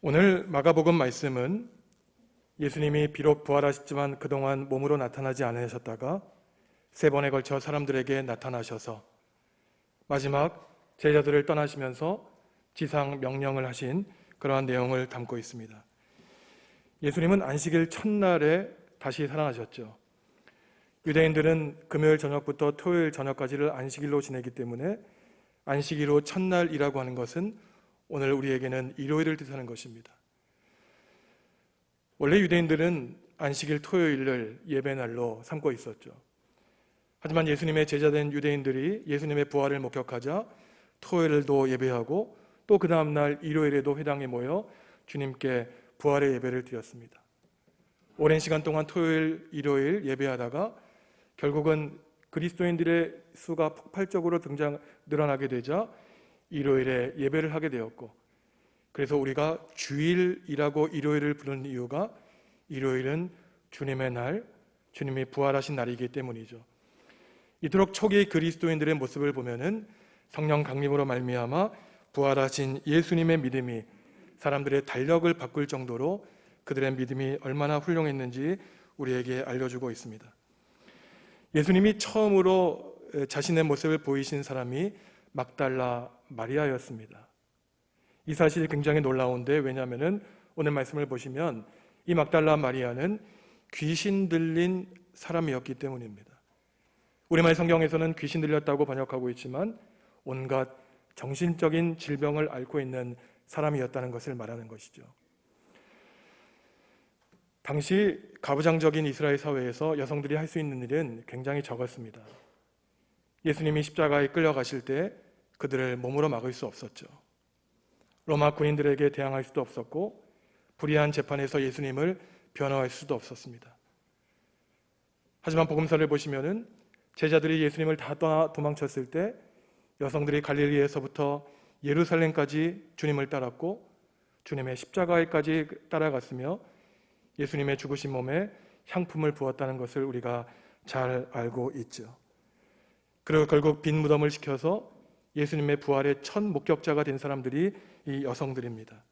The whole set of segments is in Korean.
오늘 마가복음 말씀은 예수님이 비록 부활하셨지만 그동안 몸으로 나타나지 않으셨다가 세 번에 걸쳐 사람들에게 나타나셔서 마지막 제자들을 떠나시면서 지상 명령을 하신 그러한 내용을 담고 있습니다. 예수님은 안식일 첫날에 다시 살아나셨죠. 유대인들은 금요일 저녁부터 토요일 저녁까지를 안식일로 지내기 때문에 안식일로 첫날이라고 하는 것은 오늘 우리에게는 일요일을 뜻하는 것입니다. 원래 유대인들은 안식일 토요일을 예배날로 삼고 있었죠. 하지만 예수님의 제자된 유대인들이 예수님의 부활을 목격하자 토요일도 예배하고 또 그 다음날 일요일에도 회당에 모여 주님께 부활의 예배를 드렸습니다. 오랜 시간 동안 토요일, 일요일 예배하다가 결국은 그리스도인들의 수가 폭발적으로 늘어나게 되자 일요일에 예배를 하게 되었고, 그래서 우리가 주일이라고 일요일을 부르는 이유가 일요일은 주님의 날, 주님이 부활하신 날이기 때문이죠. 이토록 초기 그리스도인들의 모습을 보면은 성령 강림으로 말미암아 부활하신 예수님의 믿음이 사람들의 달력을 바꿀 정도로 그들의 믿음이 얼마나 훌륭했는지 우리에게 알려주고 있습니다. 예수님이 처음으로 자신의 모습을 보이신 사람이 막달라 마리아였습니다. 이 사실이 굉장히 놀라운데, 왜냐하면 오늘 말씀을 보시면 이 막달라 마리아는 귀신 들린 사람이었기 때문입니다. 우리말 성경에서는 귀신 들렸다고 번역하고 있지만 온갖 정신적인 질병을 앓고 있는 사람이었다는 것을 말하는 것이죠. 당시 가부장적인 이스라엘 사회에서 여성들이 할 수 있는 일은 굉장히 적었습니다. 예수님이 십자가에 끌려가실 때 그들을 몸으로 막을 수 없었죠. 로마 군인들에게 대항할 수도 없었고 불의한 재판에서 예수님을 변호할 수도 없었습니다. 하지만 복음서를 보시면은 제자들이 예수님을 다 떠나 도망쳤을 때 여성들이 갈릴리에서부터 예루살렘까지 주님을 따랐고 주님의 십자가에까지 따라갔으며 예수님의 죽으신 몸에 향품을 부었다는 것을 우리가 잘 알고 있죠. 그리고 결국 빈 무덤을 시켜서 예수님의 부활의 첫 목격자가 된 사람들이 이 여성들입니다.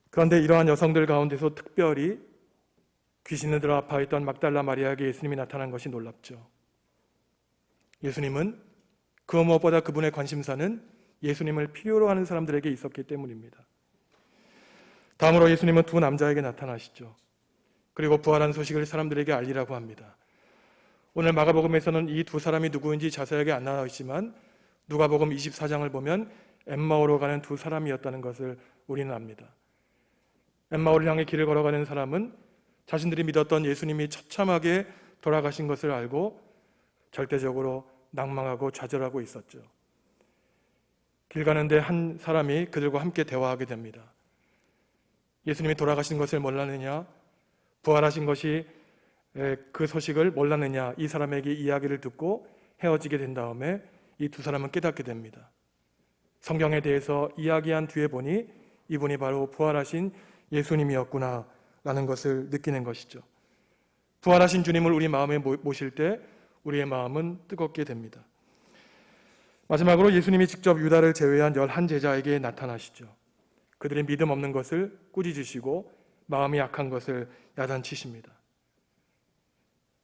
그런데 이러한 여성들 가운데서 특별히 귀신을 들어 아파했던 막달라 마리아에게 예수님이 나타난 것이 놀랍죠. 예수님은 그 무엇보다 그분의 관심사는 예수님을 필요로 하는 사람들에게 있었기 때문입니다. 다음으로 예수님은 두 남자에게 나타나시죠. 그리고 부활한 소식을 사람들에게 알리라고 합니다. 오늘 마가복음에서는 이 두 사람이 누구인지 자세하게 안 나와 있지만 누가복음 24장을 보면 엠마오로 가는 두 사람이었다는 것을 우리는 압니다. 엠마오를 향해 길을 걸어가는 사람은 자신들이 믿었던 예수님이 처참하게 돌아가신 것을 알고 절대적으로 낭망하고 좌절하고 있었죠. 길 가는데 한 사람이 그들과 함께 대화하게 됩니다. 예수님이 돌아가신 것을 몰랐느냐, 부활하신 것이 그 소식을 몰랐느냐, 이 사람에게 이야기를 듣고 헤어지게 된 다음에 이 두 사람은 깨닫게 됩니다. 성경에 대해서 이야기한 뒤에 보니 이분이 바로 부활하신 예수님이었구나 라는 것을 느끼는 것이죠. 부활하신 주님을 우리 마음에 모실 때 우리의 마음은 뜨겁게 됩니다. 마지막으로 예수님이 직접 유다를 제외한 11제자에게 나타나시죠. 그들의 믿음 없는 것을 꾸짖으시고 마음이 약한 것을 야단치십니다.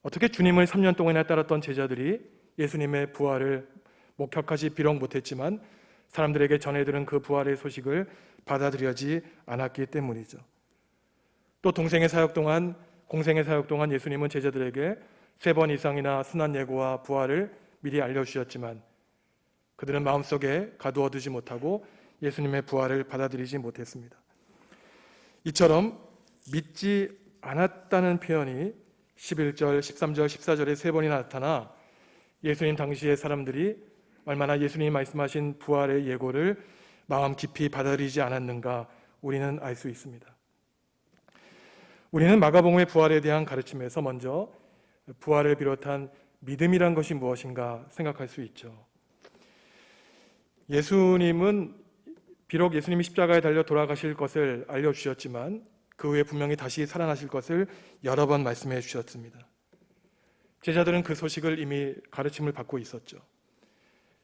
어떻게 주님을 3년 동안이나 따랐던 제자들이 예수님의 부활을 목격하지 비록 못했지만 사람들에게 전해들은 그 부활의 소식을 받아들여지 않았기 때문이죠. 또 공생의 사역 동안 예수님은 제자들에게 3번 이상이나 순환 예고와 부활을 미리 알려주셨지만 그들은 마음속에 가두어두지 못하고 예수님의 부활을 받아들이지 못했습니다. 이처럼 믿지 않았다는 표현이 11절, 13절, 14절에 3번이나 나타나 예수님 당시의 사람들이 얼마나 예수님이 말씀하신 부활의 예고를 마음 깊이 받아들이지 않았는가 우리는 알 수 있습니다. 우리는 마가복음의 부활에 대한 가르침에서 먼저 부활을 비롯한 믿음이란 것이 무엇인가 생각할 수 있죠. 예수님은 비록 예수님이 십자가에 달려 돌아가실 것을 알려주셨지만 그 후에 분명히 다시 살아나실 것을 여러 번 말씀해 주셨습니다. 제자들은 그 소식을 이미 가르침을 받고 있었죠.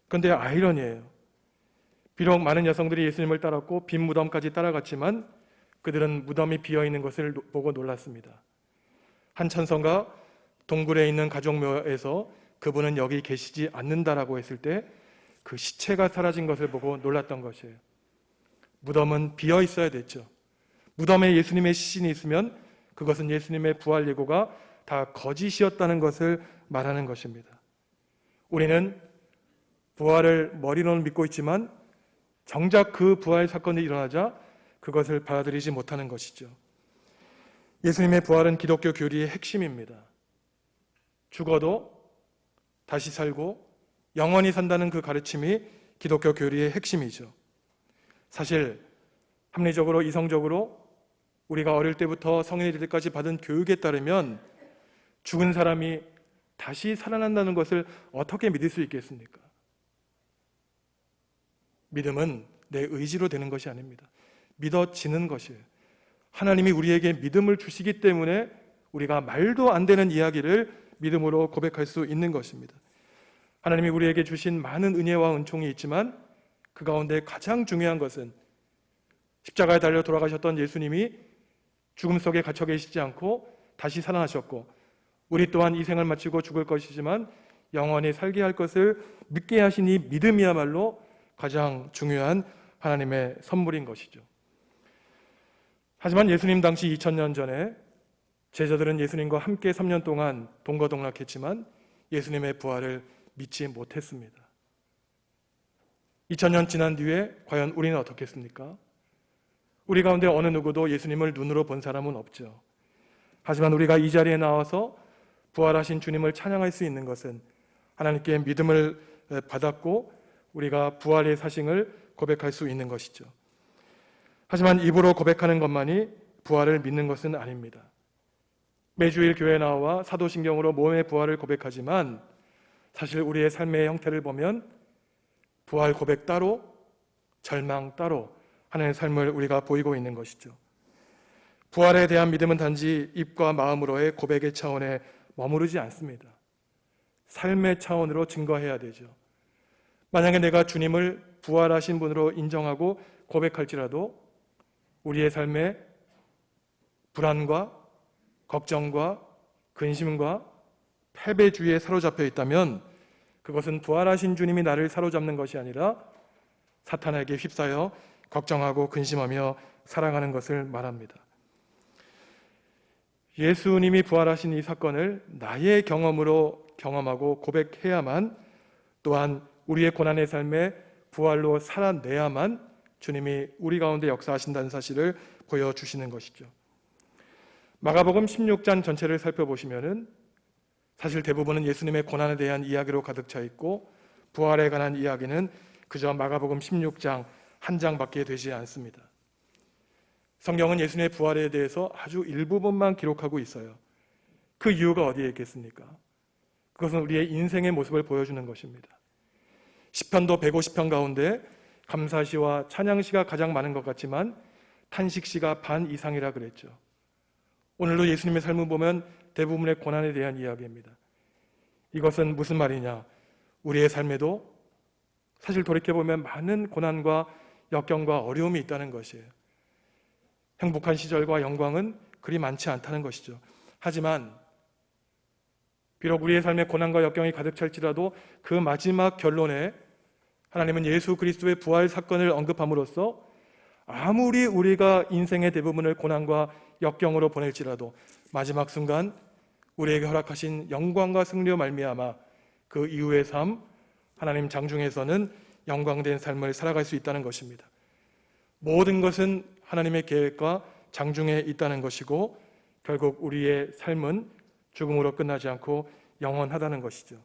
그런데 아이러니예요. 비록 많은 여성들이 예수님을 따랐고 빈 무덤까지 따라갔지만 그들은 무덤이 비어있는 것을 보고 놀랐습니다. 한 천사가 동굴에 있는 가족묘에서 그분은 여기 계시지 않는다라고 했을 때 그 시체가 사라진 것을 보고 놀랐던 것이에요. 무덤은 비어 있어야 됐죠. 무덤에 예수님의 시신이 있으면 그것은 예수님의 부활 예고가 다 거짓이었다는 것을 말하는 것입니다. 우리는 부활을 머리로는 믿고 있지만 정작 그 부활 사건이 일어나자 그것을 받아들이지 못하는 것이죠. 예수님의 부활은 기독교 교리의 핵심입니다. 죽어도 다시 살고 영원히 산다는 그 가르침이 기독교 교리의 핵심이죠. 사실 합리적으로 이성적으로 우리가 어릴 때부터 성인이 될 때까지 받은 교육에 따르면 죽은 사람이 다시 살아난다는 것을 어떻게 믿을 수 있겠습니까? 믿음은 내 의지로 되는 것이 아닙니다. 믿어지는 것이에요. 하나님이 우리에게 믿음을 주시기 때문에 우리가 말도 안 되는 이야기를 믿음으로 고백할 수 있는 것입니다. 하나님이 우리에게 주신 많은 은혜와 은총이 있지만 그 가운데 가장 중요한 것은 십자가에 달려 돌아가셨던 예수님이 죽음 속에 갇혀 계시지 않고 다시 살아나셨고 우리 또한 이 생을 마치고 죽을 것이지만 영원히 살게 할 것을 믿게 하신 이 믿음이야말로 가장 중요한 하나님의 선물인 것이죠. 하지만 예수님 당시 2000년 전에 제자들은 예수님과 함께 3년 동안 동거동락했지만 예수님의 부활을 믿지 못했습니다. 2000년 지난 뒤에 과연 우리는 어떻겠습니까? 우리 가운데 어느 누구도 예수님을 눈으로 본 사람은 없죠. 하지만 우리가 이 자리에 나와서 부활하신 주님을 찬양할 수 있는 것은 하나님께 믿음을 받았고 우리가 부활의 사실을 고백할 수 있는 것이죠. 하지만 입으로 고백하는 것만이 부활을 믿는 것은 아닙니다. 매주일 교회에 나와 사도신경으로 몸의 부활을 고백하지만 사실 우리의 삶의 형태를 보면 부활 고백 따로 절망 따로 하는 삶을 우리가 보이고 있는 것이죠. 부활에 대한 믿음은 단지 입과 마음으로의 고백의 차원에 머무르지 않습니다. 삶의 차원으로 증거해야 되죠. 만약에 내가 주님을 부활하신 분으로 인정하고 고백할지라도 우리의 삶에 불안과 걱정과 근심과 패배주의에 사로잡혀 있다면 그것은 부활하신 주님이 나를 사로잡는 것이 아니라 사탄에게 휩싸여 걱정하고 근심하며 살아가는 것을 말합니다. 예수님이 부활하신 이 사건을 나의 경험으로 경험하고 고백해야만 또한 우리의 고난의 삶에 부활로 살아내야만 주님이 우리 가운데 역사하신다는 사실을 보여주시는 것이죠. 마가복음 16장 전체를 살펴보시면은 사실 대부분은 예수님의 고난에 대한 이야기로 가득 차 있고 부활에 관한 이야기는 그저 마가복음 16장 한 장밖에 되지 않습니다. 성경은 예수님의 부활에 대해서 아주 일부분만 기록하고 있어요. 그 이유가 어디에 있겠습니까? 그것은 우리의 인생의 모습을 보여주는 것입니다. 시편도 150편 가운데 감사시와 찬양시가 가장 많은 것 같지만 탄식시가 반 이상이라 그랬죠. 오늘도 예수님의 삶을 보면 대부분의 고난에 대한 이야기입니다. 이것은 무슨 말이냐? 우리의 삶에도 사실 돌이켜보면 많은 고난과 역경과 어려움이 있다는 것이에요. 행복한 시절과 영광은 그리 많지 않다는 것이죠. 하지만 비록 우리의 삶에 고난과 역경이 가득 찰지라도 그 마지막 결론에 하나님은 예수 그리스도의 부활 사건을 언급함으로써 아무리 우리가 인생의 대부분을 고난과 역경으로 보낼지라도 마지막 순간 우리에게 허락하신 영광과 승리로 말미암아 그 이후의 삶, 하나님 장중에서는 영광된 삶을 살아갈 수 있다는 것입니다. 모든 것은 하나님의 계획과 장중에 있다는 것이고 결국 우리의 삶은 죽음으로 끝나지 않고 영원하다는 것이죠.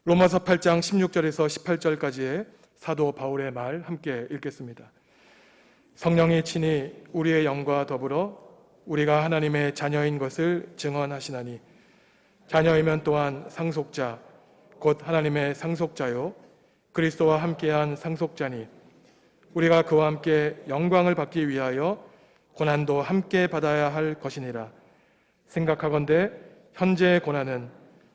로마서 8장 16절에서 18절까지의 사도 바울의 말 함께 읽겠습니다. 성령이 친히 우리의 영과 더불어 우리가 하나님의 자녀인 것을 증언하시나니 자녀이면 또한 상속자 곧 하나님의 상속자요 그리스도와 함께한 상속자니 우리가 그와 함께 영광을 받기 위하여 고난도 함께 받아야 할 것이니라. 생각하건대 현재의 고난은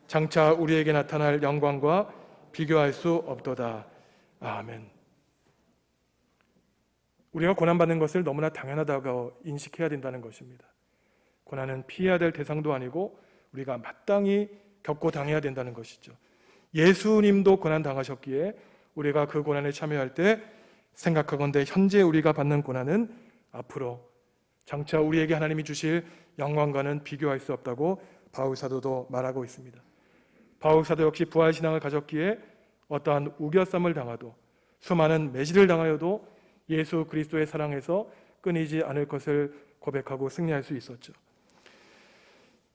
장차 우리에게 나타날 영광과 비교할 수 없도다. 아멘. 우리가 고난받는 것을 너무나 당연하다고 인식해야 된다는 것입니다. 고난은 피해야 될 대상도 아니고 우리가 마땅히 겪고 당해야 된다는 것이죠. 예수님도 고난 당하셨기에 우리가 그 고난에 참여할 때 생각하건대 현재 우리가 받는 고난은 앞으로 장차 우리에게 하나님이 주실 영광과는 비교할 수 없다고 바울 사도도 말하고 있습니다. 바울 사도 역시 부활신앙을 가졌기에 어떠한 우겨쌈을 당하도 수많은 매질을 당하여도 예수 그리스도의 사랑에서 끊이지 않을 것을 고백하고 승리할 수 있었죠.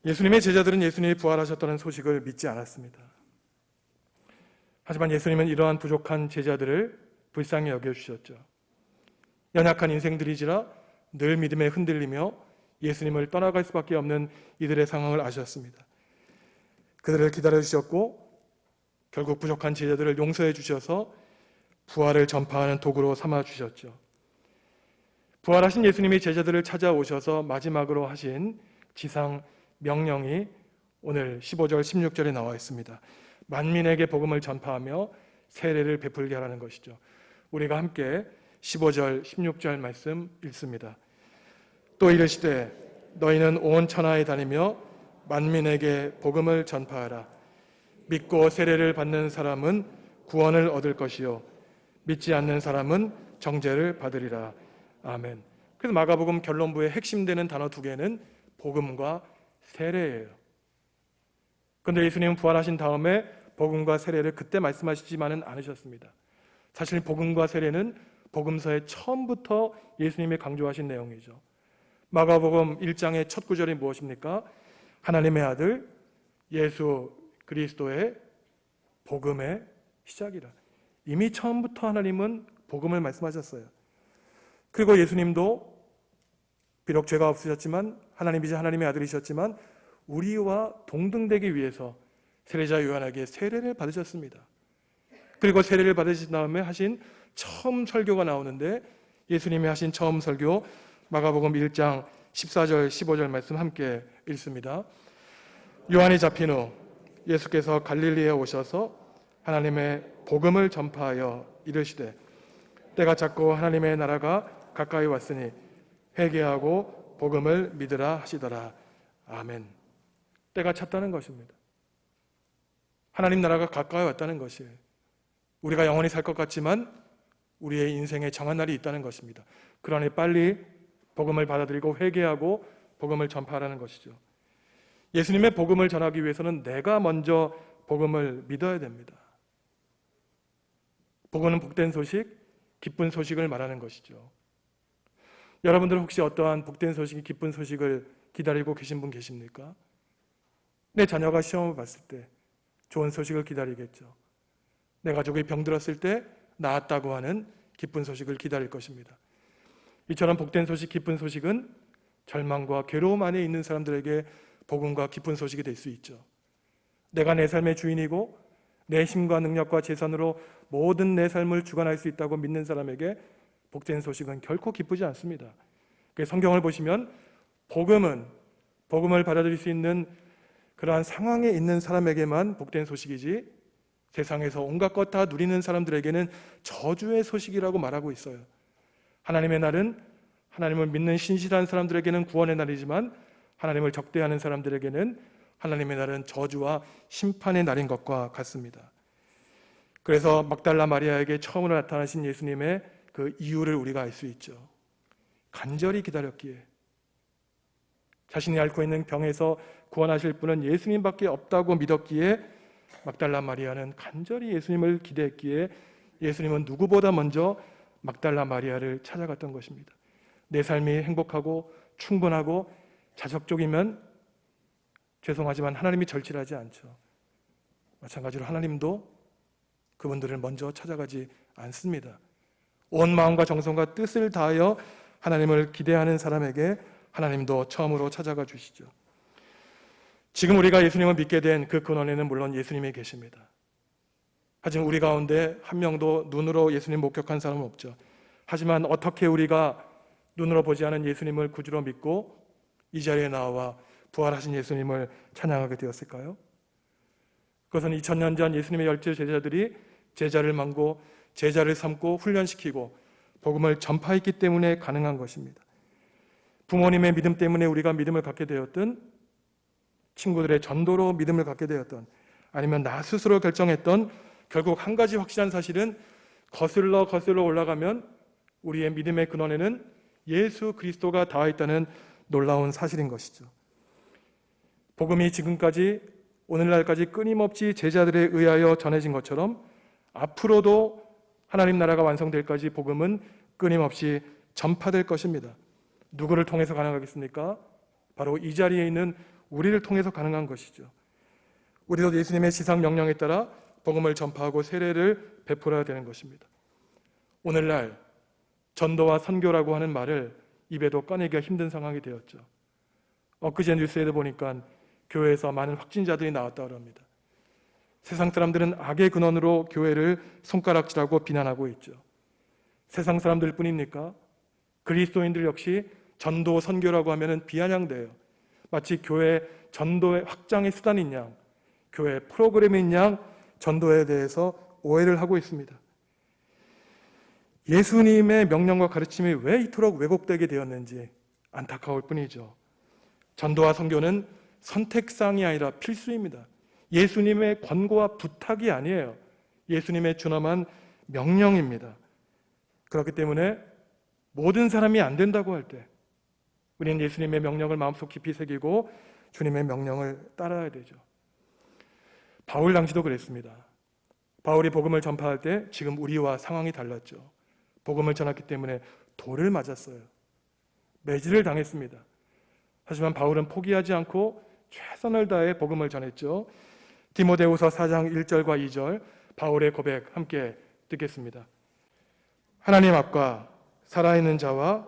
예수님의 제자들은 예수님이 부활하셨다는 소식을 믿지 않았습니다. 하지만 예수님은 이러한 부족한 제자들을 불쌍히 여겨주셨죠. 연약한 인생들이지라 늘 믿음에 흔들리며 예수님을 떠나갈 수밖에 없는 이들의 상황을 아셨습니다. 그들을 기다려주셨고 결국 부족한 제자들을 용서해 주셔서 부활을 전파하는 도구로 삼아주셨죠. 부활하신 예수님이 제자들을 찾아오셔서 마지막으로 하신 지상 명령이 오늘 15절 16절에 나와 있습니다. 만민에게 복음을 전파하며 세례를 베풀게 하라는 것이죠. 우리가 함께 15절 16절 말씀 읽습니다. 또 이르시되 너희는 온 천하에 다니며 만민에게 복음을 전파하라. 믿고 세례를 받는 사람은 구원을 얻을 것이요 믿지 않는 사람은 정죄를 받으리라. 아멘. 그래서 마가복음 결론부의 핵심되는 단어 두 개는 복음과 세례예요. 그런데 예수님은 부활하신 다음에 복음과 세례를 그때 말씀하시지만은 않으셨습니다. 사실 복음과 세례는 복음서의 처음부터 예수님이 강조하신 내용이죠. 마가복음 1장의 첫 구절이 무엇입니까? 하나님의 아들 예수 그리스도의 복음의 시작이라. 이미 처음부터 하나님은 복음을 말씀하셨어요. 그리고 예수님도 비록 죄가 없으셨지만 하나님이자 하나님의 아들이셨지만 우리와 동등되기 위해서 세례자 요한에게 세례를 받으셨습니다. 그리고 세례를 받으신 다음에 하신 처음 설교가 나오는데 예수님이 하신 처음 설교 마가복음 1장 14절 15절 말씀 함께 읽습니다. 요한이 잡힌 후 예수께서 갈릴리에 오셔서 하나님의 복음을 전파하여 이르시되 때가 찼고 하나님의 나라가 가까이 왔으니 회개하고 복음을 믿으라 하시더라. 아멘. 때가 찼다는 것입니다. 하나님 나라가 가까이 왔다는 것이에요. 우리가 영원히 살 것 같지만 우리의 인생에 정한 날이 있다는 것입니다. 그러니 빨리 복음을 받아들이고 회개하고 복음을 전파하라는 것이죠. 예수님의 복음을 전하기 위해서는 내가 먼저 복음을 믿어야 됩니다. 복음은 복된 소식, 기쁜 소식을 말하는 것이죠. 여러분들 혹시 어떠한 복된 소식이 기쁜 소식을 기다리고 계신 분 계십니까? 내 자녀가 시험을 봤을 때 좋은 소식을 기다리겠죠. 내 가족이 병들었을 때 나았다고 하는 기쁜 소식을 기다릴 것입니다. 이처럼 복된 소식, 기쁜 소식은 절망과 괴로움 안에 있는 사람들에게 복음과 기쁜 소식이 될 수 있죠. 내가 내 삶의 주인이고 내 힘과 능력과 재산으로 모든 내 삶을 주관할 수 있다고 믿는 사람에게 복된 소식은 결코 기쁘지 않습니다. 성경을 보시면 복음을 받아들일 수 있는 그러한 상황에 있는 사람에게만 복된 소식이지 세상에서 온갖 것 다 누리는 사람들에게는 저주의 소식이라고 말하고 있어요. 하나님의 날은 하나님을 믿는 신실한 사람들에게는 구원의 날이지만 하나님을 적대하는 사람들에게는 하나님의 날은 저주와 심판의 날인 것과 같습니다. 그래서 막달라 마리아에게 처음으로 나타나신 예수님의 그 이유를 우리가 알 수 있죠. 간절히 기다렸기에, 자신이 앓고 있는 병에서 구원하실 분은 예수님밖에 없다고 믿었기에 막달라 마리아는 간절히 예수님을 기대했기에 예수님은 누구보다 먼저 막달라 마리아를 찾아갔던 것입니다. 내 삶이 행복하고 충분하고 자석적이면 죄송하지만 하나님이 절실하지 않죠. 마찬가지로 하나님도 그분들을 먼저 찾아가지 않습니다. 온 마음과 정성과 뜻을 다하여 하나님을 기대하는 사람에게 하나님도 처음으로 찾아가 주시죠. 지금 우리가 예수님을 믿게 된 그 근원에는 물론 예수님이 계십니다. 하지만 우리 가운데 한 명도 눈으로 예수님 목격한 사람은 없죠. 하지만 어떻게 우리가 눈으로 보지 않은 예수님을 구주로 믿고 이 자리에 나와 부활하신 예수님을 찬양하게 되었을까요? 그것은 2000년 전 예수님의 열두 제자들이 제자를 만고 제자를 삼고 훈련시키고 복음을 전파했기 때문에 가능한 것입니다. 부모님의 믿음 때문에 우리가 믿음을 갖게 되었든, 친구들의 전도로 믿음을 갖게 되었던, 아니면 나 스스로 결정했던, 결국 한 가지 확실한 사실은 거슬러 올라가면 우리의 믿음의 근원에는 예수 그리스도가 닿아 있다는 놀라운 사실인 것이죠. 복음이 지금까지 오늘날까지 끊임없이 제자들에 의하여 전해진 것처럼 앞으로도 하나님 나라가 완성될 까지 복음은 끊임없이 전파될 것입니다. 누구를 통해서 가능하겠습니까? 바로 이 자리에 있는 우리를 통해서 가능한 것이죠. 우리도 예수님의 지상 명령에 따라 복음을 전파하고 세례를 베풀어야 되는 것입니다. 오늘날 전도와 선교라고 하는 말을 입에도 꺼내기가 힘든 상황이 되었죠. 엊그제 뉴스에도 보니까 교회에서 많은 확진자들이 나왔다고 합니다. 세상 사람들은 악의 근원으로 교회를 손가락질하고 비난하고 있죠. 세상 사람들 뿐입니까? 그리스도인들 역시 전도 선교라고 하면 비아냥돼요. 마치 교회 전도의 확장의 수단인 양, 교회 프로그램인 양 전도에 대해서 오해를 하고 있습니다. 예수님의 명령과 가르침이 왜 이토록 왜곡되게 되었는지 안타까울 뿐이죠. 전도와 선교는 선택사항이 아니라 필수입니다. 예수님의 권고와 부탁이 아니에요. 예수님의 준엄한 명령입니다. 그렇기 때문에 모든 사람이 안 된다고 할 때 우리는 예수님의 명령을 마음속 깊이 새기고 주님의 명령을 따라야 되죠. 바울 당시도 그랬습니다. 바울이 복음을 전파할 때 지금 우리와 상황이 달랐죠. 복음을 전했기 때문에 돌을 맞았어요. 매질을 당했습니다. 하지만 바울은 포기하지 않고 최선을 다해 복음을 전했죠. 디모데후서 4장 1절과 2절 바울의 고백 함께 듣겠습니다. 하나님 앞과 살아있는 자와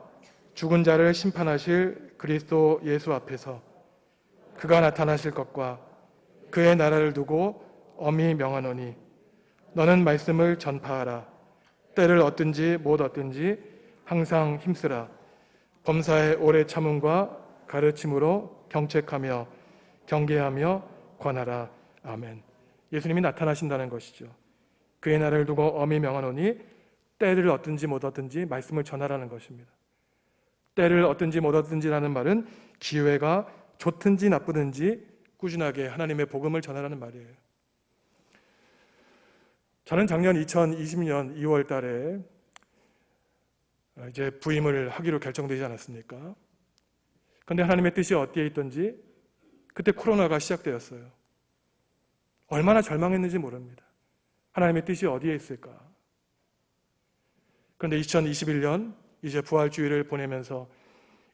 죽은 자를 심판하실 그리스도 예수 앞에서 그가 나타나실 것과 그의 나라를 두고 엄히 명하노니 너는 말씀을 전파하라. 때를 얻든지 못 얻든지 항상 힘쓰라. 범사의 오래 참음과 가르침으로 경책하며 경계하며 권하라. 아멘. 예수님이 나타나신다는 것이죠. 그의 나라를 두고 엄히 명하노니 때를 얻든지 못 얻든지 말씀을 전하라는 것입니다. 때를 얻든지 못 얻든지라는 말은 기회가 좋든지 나쁘든지 꾸준하게 하나님의 복음을 전하라는 말이에요. 저는 작년 2020년 2월 달에 이제 부임을 하기로 결정되지 않았습니까? 그런데 하나님의 뜻이 어디에 있던지 그때 코로나가 시작되었어요. 얼마나 절망했는지 모릅니다. 하나님의 뜻이 어디에 있을까? 그런데 2021년 이제 부활주의를 보내면서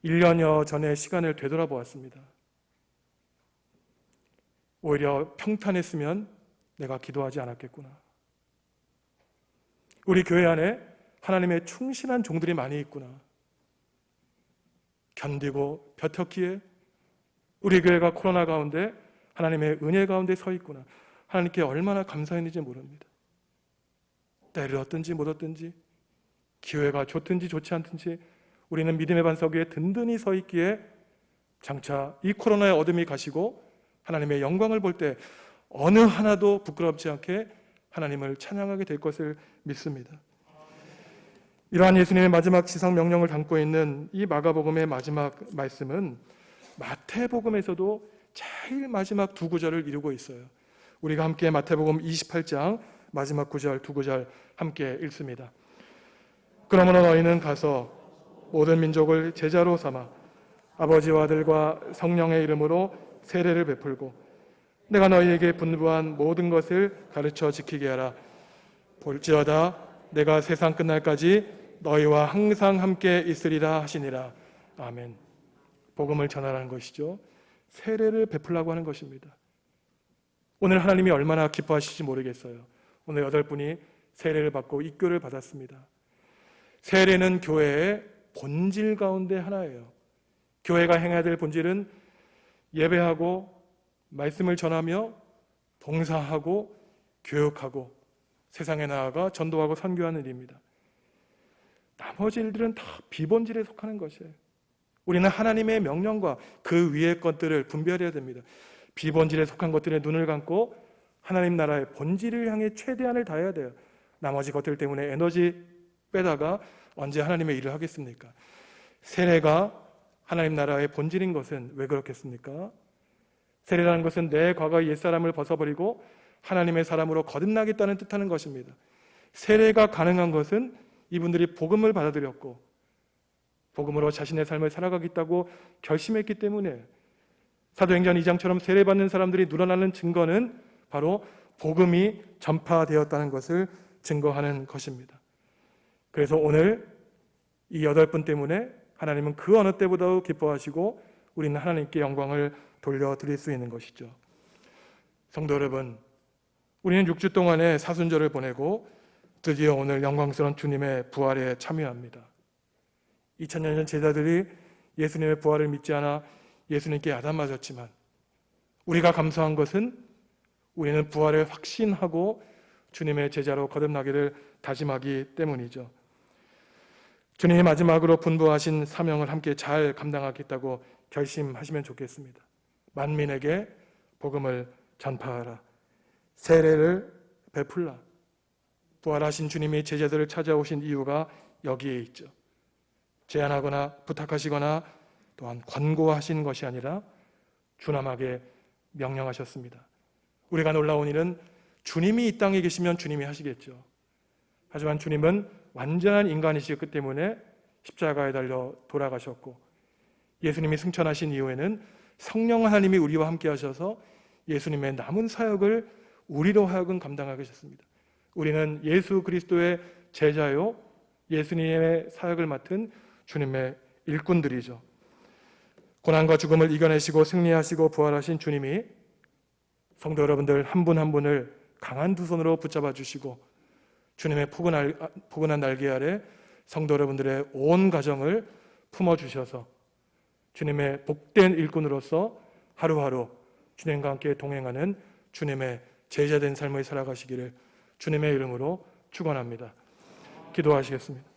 1년여 전의 시간을 되돌아보았습니다. 오히려 평탄했으면 내가 기도하지 않았겠구나. 우리 교회 안에 하나님의 충실한 종들이 많이 있구나. 견디고 버텼기에 우리 교회가 코로나 가운데 하나님의 은혜 가운데 서 있구나. 하나님께 얼마나 감사했는지 모릅니다. 때를 얻든지 못 얻든지 기회가 좋든지 좋지 않든지 우리는 믿음의 반석 위에 든든히 서 있기에 장차 이 코로나의 어둠이 가시고 하나님의 영광을 볼 때 어느 하나도 부끄럽지 않게 하나님을 찬양하게 될 것을 믿습니다. 이러한 예수님의 마지막 지상 명령을 담고 있는 이 마가복음의 마지막 말씀은 마태복음에서도 제일 마지막 두 구절을 이루고 있어요. 우리가 함께 마태복음 28장 마지막 구절 두 구절 함께 읽습니다. 그러므로 너희는 가서 모든 민족을 제자로 삼아 아버지와 아들과 성령의 이름으로 세례를 베풀고 내가 너희에게 분부한 모든 것을 가르쳐 지키게 하라. 볼지어다 내가 세상 끝날까지 너희와 항상 함께 있으리라 하시니라. 아멘. 복음을 전하라는 것이죠. 세례를 베풀라고 하는 것입니다. 오늘 하나님이 얼마나 기뻐하실지 모르겠어요. 오늘 8분이 세례를 받고 입교를 받았습니다. 세례는 교회의 본질 가운데 하나예요. 교회가 행해야 될 본질은 예배하고 말씀을 전하며 봉사하고 교육하고 세상에 나아가 전도하고 선교하는 일입니다. 나머지 일들은 다 비본질에 속하는 것이에요. 우리는 하나님의 명령과 그 위의 것들을 분별해야 됩니다. 비본질에 속한 것들에 눈을 감고 하나님 나라의 본질을 향해 최대한을 다해야 돼요. 나머지 것들 때문에 에너지 빼다가 언제 하나님의 일을 하겠습니까? 세례가 하나님 나라의 본질인 것은 왜 그렇겠습니까? 세례라는 것은 내 과거의 옛사람을 벗어버리고 하나님의 사람으로 거듭나겠다는 뜻하는 것입니다. 세례가 가능한 것은 이분들이 복음을 받아들였고 복음으로 자신의 삶을 살아가겠다고 결심했기 때문에 사도행전 2장처럼 세례받는 사람들이 늘어나는 증거는 바로 복음이 전파되었다는 것을 증거하는 것입니다. 그래서 오늘 이 8분 때문에 하나님은 그 어느 때보다도 기뻐하시고 우리는 하나님께 영광을 돌려드릴 수 있는 것이죠. 성도 여러분, 우리는 6주 동안의 사순절을 보내고 드디어 오늘 영광스러운 주님의 부활에 참여합니다. 2000년 전 제자들이 예수님의 부활을 믿지 않아 예수님께 야단맞았지만 우리가 감사한 것은 우리는 부활을 확신하고 주님의 제자로 거듭나기를 다짐하기 때문이죠. 주님이 마지막으로 분부하신 사명을 함께 잘 감당하겠다고 결심하시면 좋겠습니다. 만민에게 복음을 전파하라. 세례를 베풀라. 부활하신 주님이 제자들을 찾아오신 이유가 여기에 있죠. 제안하거나 부탁하시거나 또한 권고하신 것이 아니라 준함하게 명령하셨습니다. 우리가 놀라운 일은 주님이 이 땅에 계시면 주님이 하시겠죠. 하지만 주님은 완전한 인간이시기 때문에 십자가에 달려 돌아가셨고 예수님이 승천하신 이후에는 성령 하나님이 우리와 함께 하셔서 예수님의 남은 사역을 우리로 하여금 감당하게 하셨습니다. 우리는 예수 그리스도의 제자요 예수님의 사역을 맡은 주님의 일꾼들이죠. 고난과 죽음을 이겨내시고 승리하시고 부활하신 주님이 성도 여러분들 한 분 한 분을 강한 두 손으로 붙잡아 주시고 주님의 포근한 날개 아래 성도 여러분들의 온 가정을 품어주셔서 주님의 복된 일꾼으로서 하루하루 주님과 함께 동행하는 주님의 제자된 삶을 살아가시기를 주님의 이름으로 축원합니다. 기도하시겠습니다.